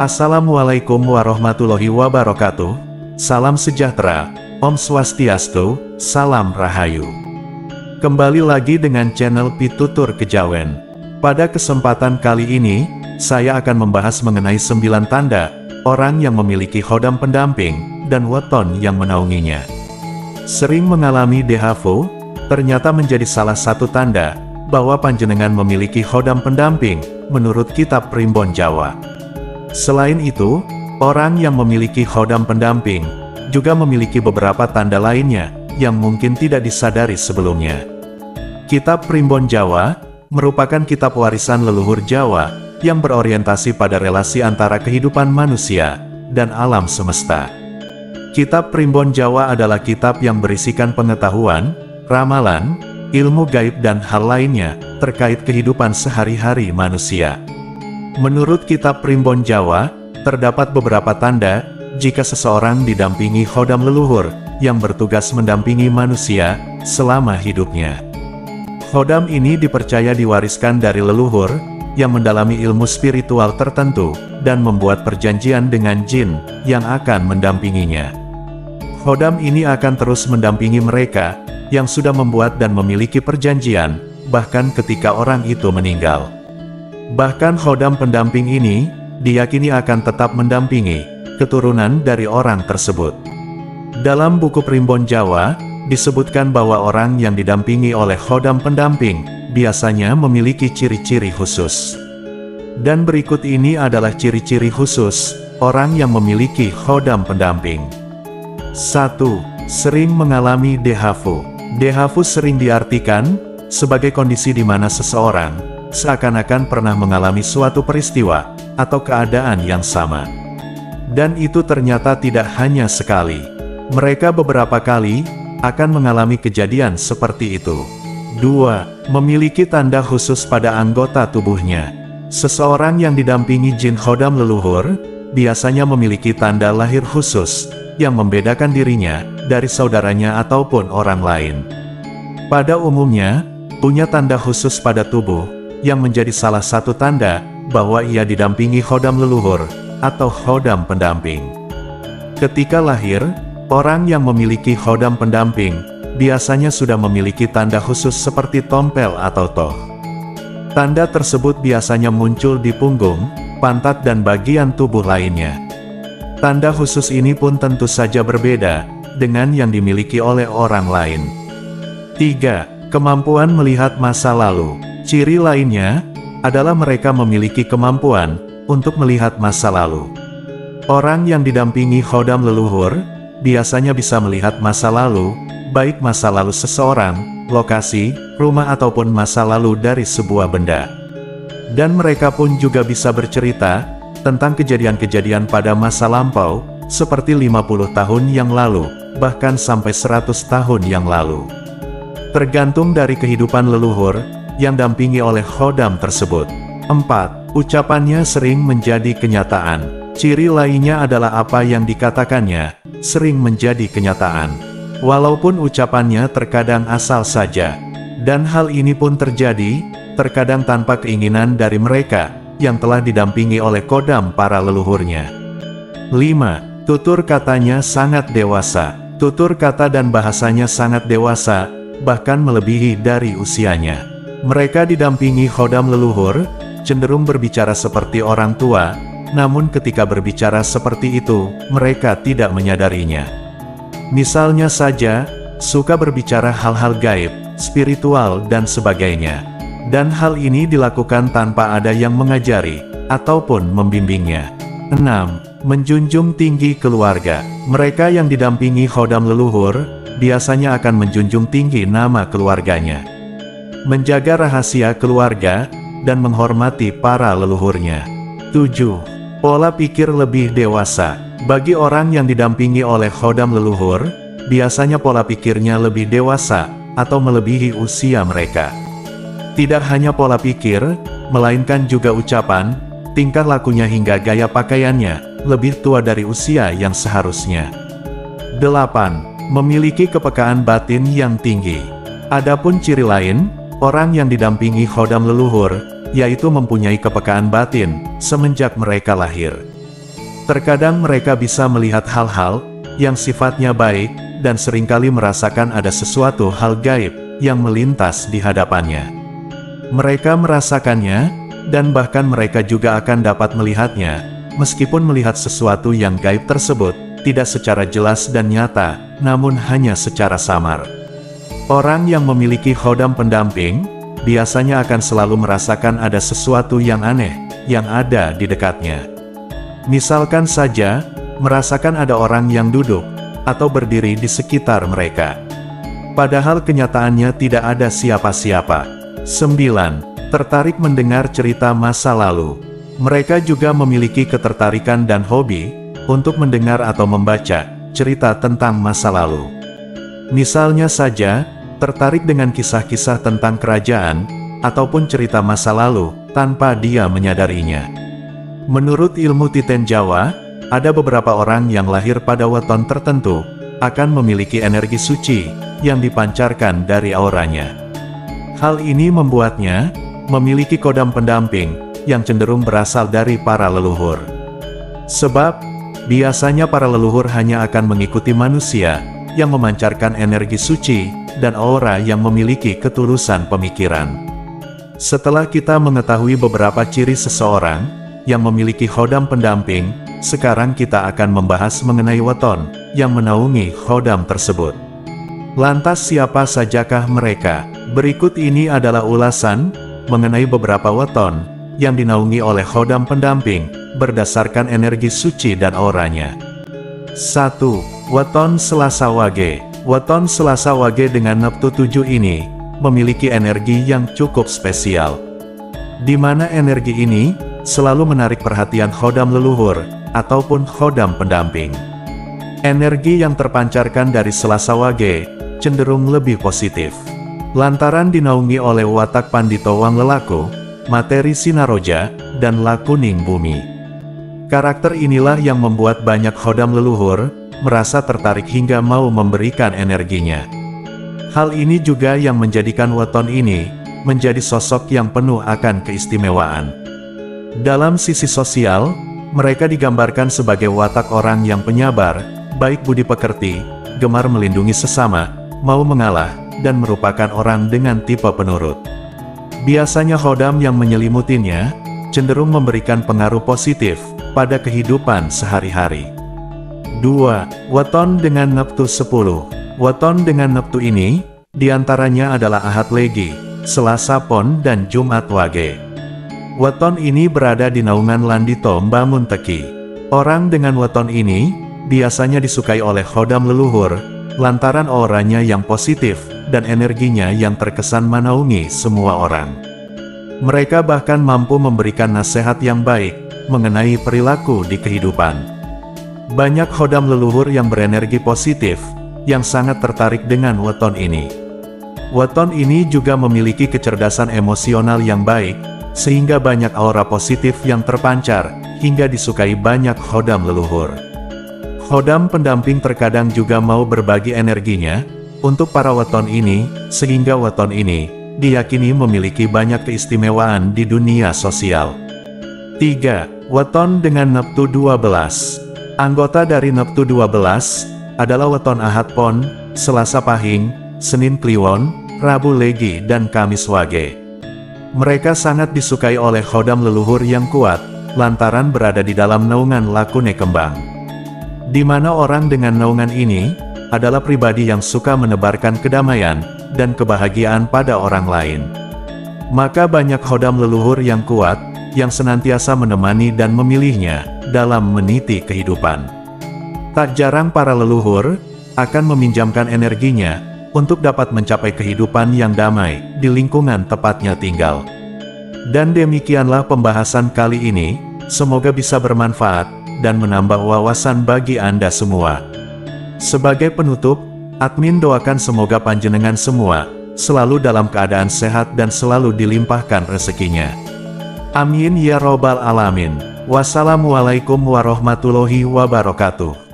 Assalamualaikum warahmatullahi wabarakatuh. Salam sejahtera, Om Swastiastu, Salam Rahayu. Kembali lagi dengan channel Pitutur Kejawen. Pada kesempatan kali ini, saya akan membahas mengenai 9 tanda orang yang memiliki khodam pendamping dan weton yang menaunginya. Sering mengalami dejavu, ternyata menjadi salah satu tanda bahwa panjenengan memiliki khodam pendamping menurut kitab Primbon Jawa. Selain itu, orang yang memiliki khodam pendamping juga memiliki beberapa tanda lainnya yang mungkin tidak disadari sebelumnya. Kitab Primbon Jawa merupakan kitab warisan leluhur Jawa yang berorientasi pada relasi antara kehidupan manusia dan alam semesta. Kitab Primbon Jawa adalah kitab yang berisikan pengetahuan, ramalan, ilmu gaib dan hal lainnya terkait kehidupan sehari-hari manusia. Menurut kitab Primbon Jawa, terdapat beberapa tanda jika seseorang didampingi khodam leluhur yang bertugas mendampingi manusia selama hidupnya. Khodam ini dipercaya diwariskan dari leluhur yang mendalami ilmu spiritual tertentu dan membuat perjanjian dengan jin yang akan mendampinginya. Khodam ini akan terus mendampingi mereka yang sudah membuat dan memiliki perjanjian, bahkan ketika orang itu meninggal. Bahkan khodam pendamping ini diyakini akan tetap mendampingi keturunan dari orang tersebut. Dalam buku Primbon Jawa, disebutkan bahwa orang yang didampingi oleh khodam pendamping biasanya memiliki ciri-ciri khusus. Dan berikut ini adalah ciri-ciri khusus orang yang memiliki khodam pendamping. 1. Sering mengalami dejavu. Dejavu sering diartikan sebagai kondisi di mana seseorang seakan-akan pernah mengalami suatu peristiwa atau keadaan yang sama. Dan itu ternyata tidak hanya sekali. Mereka beberapa kali akan mengalami kejadian seperti itu. 2. Memiliki tanda khusus pada anggota tubuhnya. Seseorang yang didampingi jin khodam leluhur biasanya memiliki tanda lahir khusus yang membedakan dirinya dari saudaranya ataupun orang lain. Pada umumnya, punya tanda khusus pada tubuh yang menjadi salah satu tanda bahwa ia didampingi khodam leluhur atau khodam pendamping. Ketika lahir, orang yang memiliki khodam pendamping biasanya sudah memiliki tanda khusus seperti tompel atau toh. Tanda tersebut biasanya muncul di punggung, pantat dan bagian tubuh lainnya. Tanda khusus ini pun tentu saja berbeda dengan yang dimiliki oleh orang lain. 3. Kemampuan melihat masa lalu. Ciri lainnya adalah mereka memiliki kemampuan untuk melihat masa lalu. Orang yang didampingi khodam leluhur biasanya bisa melihat masa lalu, baik masa lalu seseorang, lokasi, rumah ataupun masa lalu dari sebuah benda. Dan mereka pun juga bisa bercerita tentang kejadian-kejadian pada masa lampau, seperti 50 tahun yang lalu, bahkan sampai 100 tahun yang lalu. Tergantung dari kehidupan leluhur yang dampingi oleh khodam tersebut. 4. Ucapannya sering menjadi kenyataan. Ciri lainnya adalah apa yang dikatakannya sering menjadi kenyataan. Walaupun ucapannya terkadang asal saja. Dan hal ini pun terjadi, terkadang tanpa keinginan dari mereka yang telah didampingi oleh khodam para leluhurnya. 5. Tutur katanya sangat dewasa. Tutur kata dan bahasanya sangat dewasa, bahkan melebihi dari usianya. Mereka didampingi khodam leluhur, cenderung berbicara seperti orang tua, namun ketika berbicara seperti itu, mereka tidak menyadarinya. Misalnya saja, suka berbicara hal-hal gaib, spiritual dan sebagainya. Dan hal ini dilakukan tanpa ada yang mengajari, ataupun membimbingnya. 6. Menjunjung tinggi keluarga. Mereka yang didampingi khodam leluhur, biasanya akan menjunjung tinggi nama keluarganya, menjaga rahasia keluarga, dan menghormati para leluhurnya. 7. Pola pikir lebih dewasa. Bagi orang yang didampingi oleh khodam leluhur, biasanya pola pikirnya lebih dewasa, atau melebihi usia mereka. Tidak hanya pola pikir, melainkan juga ucapan, tingkah lakunya hingga gaya pakaiannya, lebih tua dari usia yang seharusnya. 8. Memiliki kepekaan batin yang tinggi. Adapun ciri lain, orang yang didampingi khodam leluhur, yaitu mempunyai kepekaan batin semenjak mereka lahir. Terkadang mereka bisa melihat hal-hal yang sifatnya baik, dan seringkali merasakan ada sesuatu hal gaib yang melintas di hadapannya. Mereka merasakannya, dan bahkan mereka juga akan dapat melihatnya, meskipun melihat sesuatu yang gaib tersebut tidak secara jelas dan nyata, namun hanya secara samar. Orang yang memiliki khodam pendamping biasanya akan selalu merasakan ada sesuatu yang aneh yang ada di dekatnya. Misalkan saja, merasakan ada orang yang duduk atau berdiri di sekitar mereka, padahal kenyataannya tidak ada siapa-siapa. 9. Tertarik mendengar cerita masa lalu. Mereka juga memiliki ketertarikan dan hobi untuk mendengar atau membaca cerita tentang masa lalu. Misalnya saja, tertarik dengan kisah-kisah tentang kerajaan ataupun cerita masa lalu tanpa dia menyadarinya. Menurut ilmu Titen Jawa, ada beberapa orang yang lahir pada weton tertentu akan memiliki energi suci yang dipancarkan dari auranya. Hal ini membuatnya memiliki khodam pendamping yang cenderung berasal dari para leluhur. Sebab, biasanya para leluhur hanya akan mengikuti manusia yang memancarkan energi suci dan aura yang memiliki ketulusan pemikiran. Setelah kita mengetahui beberapa ciri seseorang yang memiliki khodam pendamping, sekarang kita akan membahas mengenai weton yang menaungi khodam tersebut. Lantas siapa sajakah mereka? Berikut ini adalah ulasan mengenai beberapa weton yang dinaungi oleh khodam pendamping berdasarkan energi suci dan auranya. 1. Weton Selasa Wage. Weton Selasa Wage dengan neptu 7 ini memiliki energi yang cukup spesial, di mana energi ini selalu menarik perhatian khodam leluhur ataupun khodam pendamping. Energi yang terpancarkan dari Selasa Wage cenderung lebih positif, lantaran dinaungi oleh watak Pandito Wang Lelaku, materi Sinaroja, dan Lakuning Bumi. Karakter inilah yang membuat banyak khodam leluhur merasa tertarik hingga mau memberikan energinya. Hal ini juga yang menjadikan weton ini menjadi sosok yang penuh akan keistimewaan. Dalam sisi sosial, mereka digambarkan sebagai watak orang yang penyabar, baik budi pekerti, gemar melindungi sesama, mau mengalah, dan merupakan orang dengan tipe penurut. Biasanya khodam yang menyelimutinya cenderung memberikan pengaruh positif pada kehidupan sehari-hari. 2. Weton dengan neptu 10. Weton dengan neptu ini diantaranya adalah Ahad Legi, Selasa Pon, dan Jumat Wage. Weton ini berada di naungan Landito Mbangun Teki. Orang dengan weton ini biasanya disukai oleh khodam leluhur lantaran auranya yang positif dan energinya yang terkesan menaungi semua orang. Mereka bahkan mampu memberikan nasihat yang baik mengenai perilaku di kehidupan. Banyak khodam leluhur yang berenergi positif yang sangat tertarik dengan weton ini. Weton ini juga memiliki kecerdasan emosional yang baik, sehingga banyak aura positif yang terpancar hingga disukai banyak khodam leluhur. Khodam pendamping terkadang juga mau berbagi energinya untuk para weton ini, sehingga weton ini diyakini memiliki banyak keistimewaan di dunia sosial. 3. Weton dengan neptu 12. Anggota dari neptu 12 adalah weton Ahad Pon, Selasa Pahing, Senin Kliwon, Rabu Legi, dan Kamis Wage. Mereka sangat disukai oleh khodam leluhur yang kuat, lantaran berada di dalam naungan Lakune Kembang, di mana orang dengan naungan ini adalah pribadi yang suka menebarkan kedamaian dan kebahagiaan pada orang lain. Maka banyak khodam leluhur yang kuat, yang senantiasa menemani dan memilihnya dalam meniti kehidupan. Tak jarang para leluhur akan meminjamkan energinya untuk dapat mencapai kehidupan yang damai di lingkungan tepatnya tinggal. Dan demikianlah pembahasan kali ini, semoga bisa bermanfaat dan menambah wawasan bagi Anda semua. Sebagai penutup, admin doakan semoga panjenengan semua selalu dalam keadaan sehat dan selalu dilimpahkan rezekinya. Amin ya robbal alamin. Wassalamualaikum warahmatullahi wabarakatuh.